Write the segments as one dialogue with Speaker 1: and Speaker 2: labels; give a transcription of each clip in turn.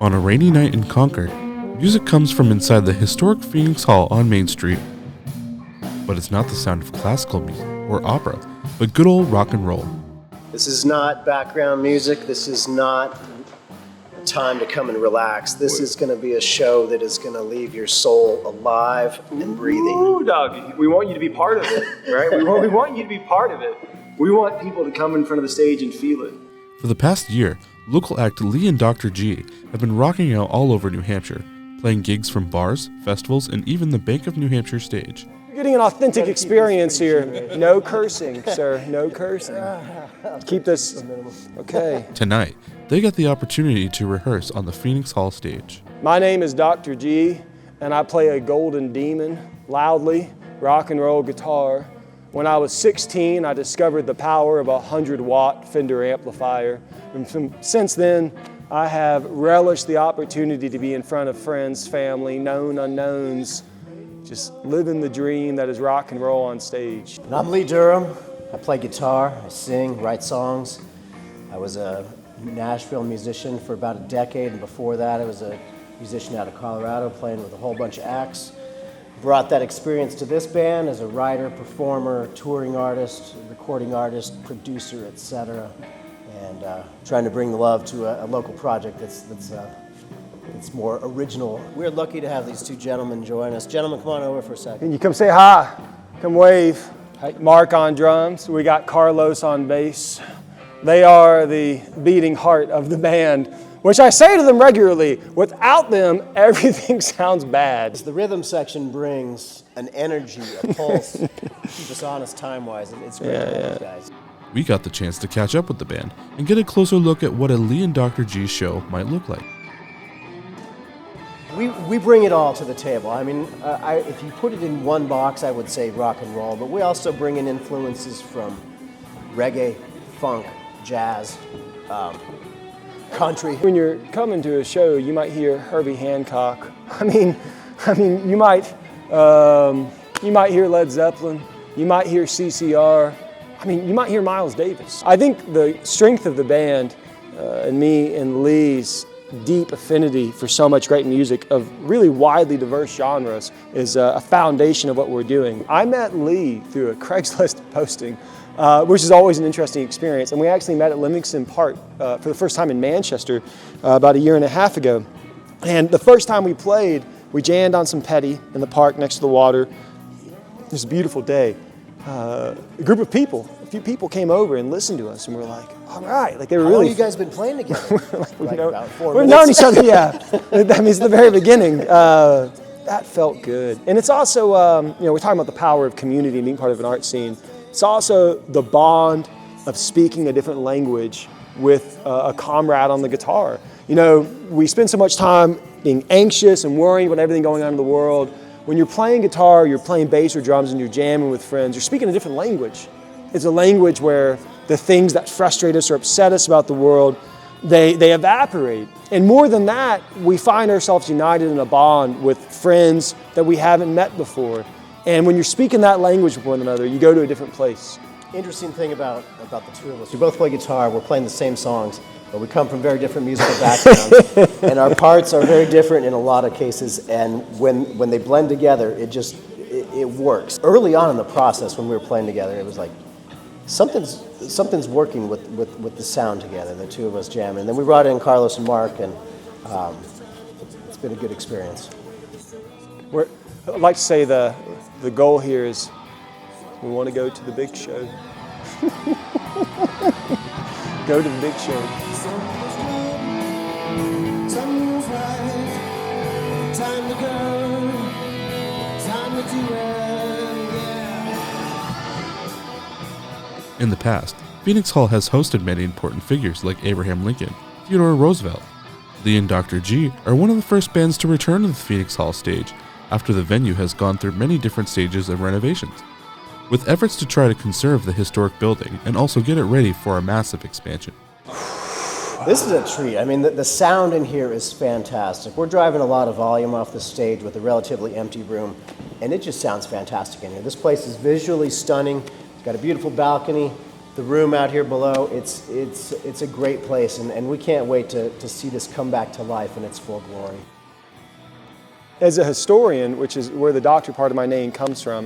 Speaker 1: On a rainy night in Concord, music comes from inside the historic Phoenix Hall on Main Street. But it's not the sound of classical music or opera, but good old rock and roll.
Speaker 2: This is not background music. This is not a time to come and relax. This is going to be a show that is going to leave your soul alive and breathing.
Speaker 3: Ooh, dog, we want you to be part of it, right? We want you to be part of it. We want people to come in front of the stage and feel it.
Speaker 1: For the past year, local act Lee and Dr. G have been rocking out all over New Hampshire, playing gigs from bars, festivals, and even the Bank of New Hampshire stage.
Speaker 4: You're getting an authentic experience here. No cursing, sir. No cursing. Keep this. Okay.
Speaker 1: Tonight, they got the opportunity to rehearse on the Phoenix Hall stage.
Speaker 4: My name is Dr. G, and I play a golden demon, loudly, rock and roll guitar. When I was 16, I discovered the power of a 100-watt Fender amplifier. And since then, I have relished the opportunity to be in front of friends, family, known unknowns, just living the dream that is rock and roll on stage.
Speaker 2: And I'm Lee Durham. I play guitar, I sing, write songs. I was a Nashville musician for about a decade, and before that I was a musician out of Colorado playing with a whole bunch of acts. Brought that experience to this band as a writer, performer, touring artist, recording artist, producer, etc. And trying to bring the love to a local project that's more original. We're lucky to have these two gentlemen join us. Gentlemen, come on over for a second.
Speaker 4: Can you come say hi? Come wave. Mark on drums. We got Carlos on bass. They are the beating heart of the band, which I say to them regularly, without them, everything sounds bad.
Speaker 2: The rhythm section brings an energy, a pulse, keep us honest time-wise. It's great to have these guys.
Speaker 1: We got the chance to catch up with the band and get a closer look at what a Lee and Dr. G show might look like.
Speaker 2: We bring it all to the table. I mean, if you put it in one box, I would say rock and roll, but we also bring in influences from reggae, funk, jazz, country.
Speaker 4: When you're coming to a show, you might hear Herbie Hancock. I mean, you might hear Led Zeppelin. You might hear CCR. I mean, you might hear Miles Davis. I think the strength of the band and me and Lee's deep affinity for so much great music of really widely diverse genres is a foundation of what we're doing. I met Lee through a Craigslist posting, which is always an interesting experience. And we actually met at Livingston Park for the first time in Manchester about a year and a half ago. And the first time we played, we jammed on some Petty in the park next to the water. It was a beautiful day. A few people came over and listened to us, and we're like, all right. Like, they were
Speaker 2: How
Speaker 4: really.
Speaker 2: long have you guys been playing together? About 4
Speaker 4: We've
Speaker 2: minutes.
Speaker 4: known each other, yeah. That means the very beginning. That felt good. And it's also, we're talking about the power of community and being part of an art scene. It's also the bond of speaking a different language with a comrade on the guitar. You know, we spend so much time being anxious and worrying about everything going on in the world. When you're playing guitar, you're playing bass or drums, and you're jamming with friends, you're speaking a different language. It's a language where the things that frustrate us or upset us about the world, they evaporate. And more than that, we find ourselves united in a bond with friends that we haven't met before. And when you're speaking that language with one another, you go to a different place.
Speaker 2: Interesting thing about the two of us, we both play guitar, we're playing the same songs, but we come from very different musical backgrounds, and our parts are very different in a lot of cases, and when they blend together, it works. Early on in the process, when we were playing together, it was like, something's working with the sound together, the two of us jamming. And then we brought in Carlos and Mark, and it's been a good experience.
Speaker 4: I'd like to say the goal here is we want to go to the big show. Go to the big show.
Speaker 1: In the past, Phoenix Hall has hosted many important figures like Abraham Lincoln, Theodore Roosevelt. Lee and Dr. G are one of the first bands to return to the Phoenix Hall stage after the venue has gone through many different stages of renovations, with efforts to try to conserve the historic building and also get it ready for a massive expansion.
Speaker 2: This is a treat. I mean, the sound in here is fantastic. We're driving a lot of volume off the stage with a relatively empty room, and it just sounds fantastic in here. This place is visually stunning. It's got a beautiful balcony. the room out here below, it's a great place, and we can't wait to see this come back to life in its full glory.
Speaker 4: As a historian, which is where the doctor part of my name comes from,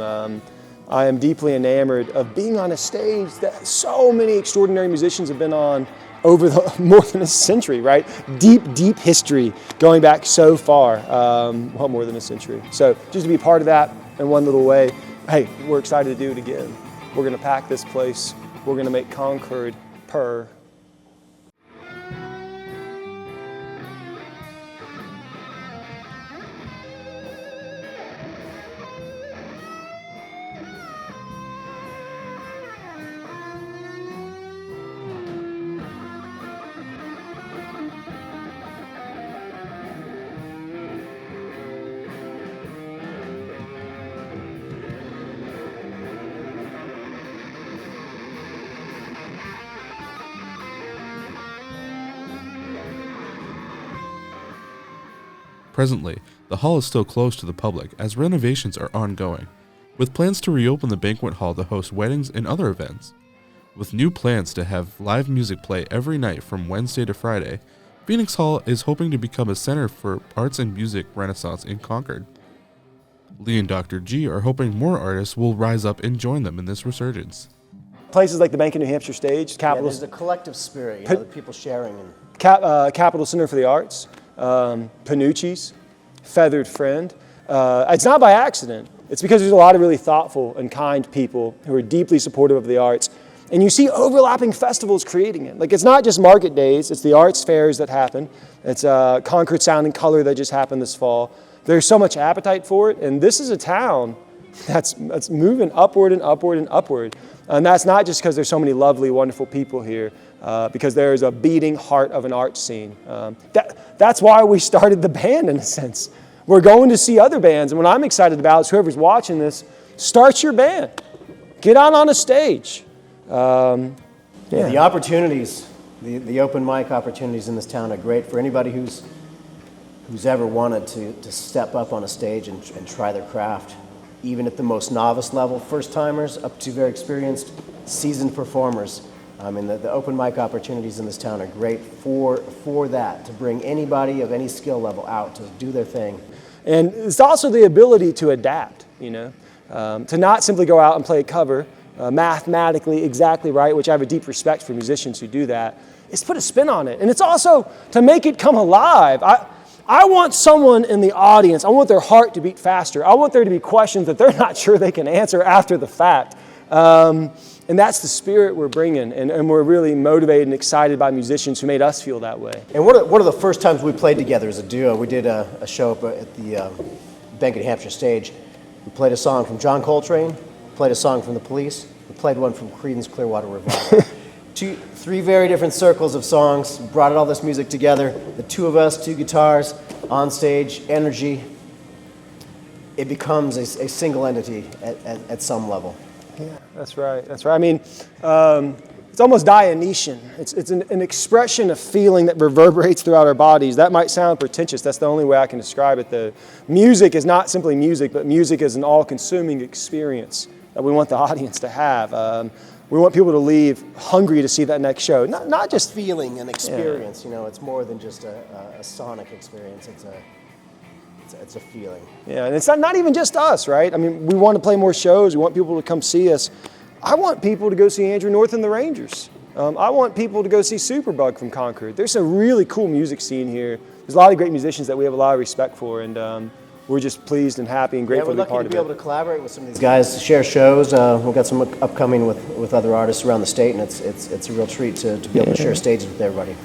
Speaker 4: I am deeply enamored of being on a stage that so many extraordinary musicians have been on over more than a century, right? Deep history going back so far, well, more than a century. So just to be part of that in one little way, hey, we're excited to do it again. We're gonna pack this place. We're gonna make Concord purr.
Speaker 1: Presently, the hall is still closed to the public as renovations are ongoing, with plans to reopen the banquet hall to host weddings and other events. With new plans to have live music play every night from Wednesday to Friday, Phoenix Hall is hoping to become a center for arts and music renaissance in Concord. Lee and Dr. G are hoping more artists will rise up and join them in this resurgence.
Speaker 4: Places like the Bank of New Hampshire stage,
Speaker 2: Yeah, there's a collective spirit, you know, the people sharing. And
Speaker 4: Capital Center for the Arts, Panucci's, Feathered Friend. It's not by accident. It's because there's a lot of really thoughtful and kind people who are deeply supportive of the arts. And you see overlapping festivals creating it. Like, it's not just market days, it's the arts fairs that happen. It's Concord Sound and Color that just happened this fall. There's so much appetite for it, and this is a town that's moving upward and upward and upward. And that's not just because there's so many lovely, wonderful people here, because there is a beating heart of an art scene. That's why we started the band, in a sense. We're going to see other bands, and what I'm excited about is whoever's watching this, start your band. Get out on a stage.
Speaker 2: The opportunities, the open mic opportunities in this town are great for anybody who's ever wanted to step up on a stage and try their craft, even at the most novice level, first-timers up to very experienced, seasoned performers. I mean, the open mic opportunities in this town are great for that, to bring anybody of any skill level out to do their thing.
Speaker 4: And it's also the ability to adapt, you know, to not simply go out and play a cover, mathematically exactly right, which I have a deep respect for musicians who do that. It's put a spin on it. And it's also to make it come alive. I want someone in the audience, I want their heart to beat faster. I want there to be questions that they're not sure they can answer after the fact. And that's the spirit we're bringing, and we're really motivated and excited by musicians who made us feel that way.
Speaker 2: And one of the first times we played together as a duo, we did a show up at the Bank of New Hampshire stage. We played a song from John Coltrane, played a song from The Police, we played one from Creedence Clearwater Revival. Three very different circles of songs, brought all this music together. The two of us, two guitars, on stage, energy. It becomes a single entity at some level.
Speaker 4: Yeah, that's right. That's right. I mean, it's almost Dionysian. It's an expression of feeling that reverberates throughout our bodies. That might sound pretentious. That's the only way I can describe it, though. Music is not simply music, but music is an all-consuming experience that we want the audience to have. We want people to leave hungry to see that next show. Not just
Speaker 2: feeling and experience. Yeah. You know, it's more than just a sonic experience. It's a feeling.
Speaker 4: Yeah, and it's not even just us, right? I mean, we want to play more shows. We want people to come see us. I want people to go see Andrew North and the Rangers. I want people to go see Superbug from Concord. There's a really cool music scene here. There's a lot of great musicians that we have a lot of respect for, and we're just pleased and happy and grateful to be part of it.
Speaker 2: We're lucky to be able to collaborate with some of these guys, share shows. We've got some upcoming with other artists around the state, and it's a real treat to be able to share stages with everybody.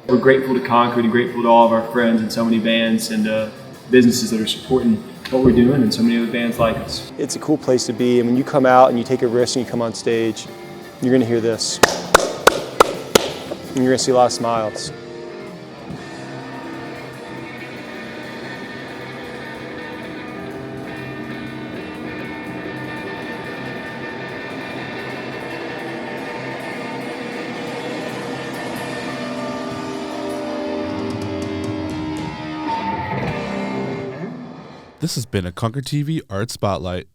Speaker 3: We're grateful to Concord and grateful to all of our friends and so many bands and businesses that are supporting what we're doing and so many other bands like us.
Speaker 4: It's a cool place to be, and when you come out and you take a risk and you come on stage, you're going to hear this. And you're going to see a lot of smiles.
Speaker 1: This has been a ConcordTV Art Spotlight.